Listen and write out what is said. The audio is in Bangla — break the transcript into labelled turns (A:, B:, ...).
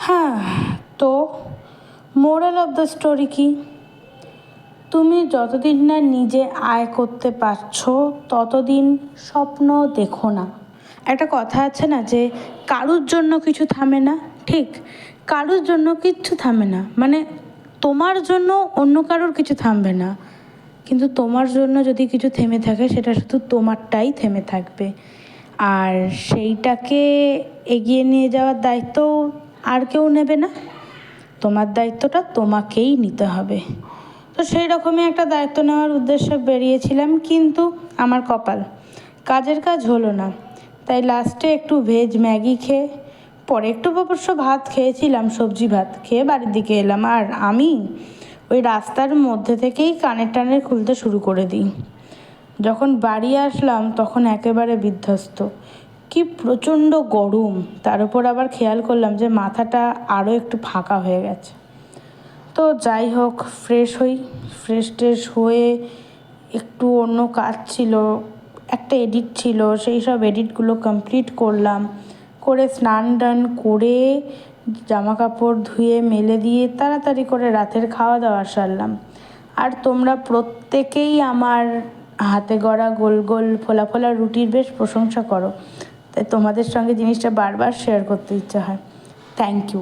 A: হ্যাঁ, তো মোরাল অফ দ্য স্টোরি কি? তুমি যতদিন না নিজে আয় করতে পারছো ততদিন স্বপ্ন দেখো না। একটা কথা আছে না যে কারুর জন্য কিছু থামে না, ঠিক কারুর জন্য কিচ্ছু থামে না, মানে তোমার জন্য অন্য কারোর কিছু থামবে না, কিন্তু তোমার জন্য যদি কিছু থেমে থাকে সেটা শুধু তোমারটাই থেমে থাকবে। আর সেইটাকে এগিয়ে নিয়ে যাওয়ার দায়িত্ব আর কেউ নেবে না, তোমার দায়িত্বটা তোমাকেই নিতে হবে। তো সেই রকমই একটা দায়িত্ব নেওয়ার উদ্দেশ্যে বেরিয়েছিলাম, কিন্তু আমার কপাল, কাজের কাজ হলো না। তাই লাস্টে একটু ভেজ ম্যাগি খেয়ে, পরে একটু অবশ্য ভাত খেয়েছিলাম, সবজি ভাত খেয়ে বাড়ির দিকে এলাম। আর আমি ওই রাস্তার মধ্যে থেকেই কানের টানের খুলতে শুরু করে দিই। যখন বাড়ি আসলাম তখন একেবারে বিধ্বস্ত, কি প্রচণ্ড গরম, তার উপর আবার খেয়াল করলাম যে মাথাটা আরও একটু ফাঁকা হয়ে গেছে। তো যাই হোক, ফ্রেশ হই, ফ্রেশ ট্রেশ হয়ে একটু অন্য কাজ ছিল, একটা এডিট ছিল, সেই সব এডিটগুলো কমপ্লিট করলাম, করে স্নান টান করে জামা কাপড় ধুয়ে মেলে দিয়ে তাড়াতাড়ি করে রাতের খাওয়া দাওয়া সারলাম। আর তোমরা প্রত্যেকেই আমার হাতে গড়া গোল গোল ফোলা ফোলা রুটির বেশ প্রশংসা করো, তাই তোমাদের সঙ্গে জিনিসটা বারবার শেয়ার করতে ইচ্ছা হয়। Thank you.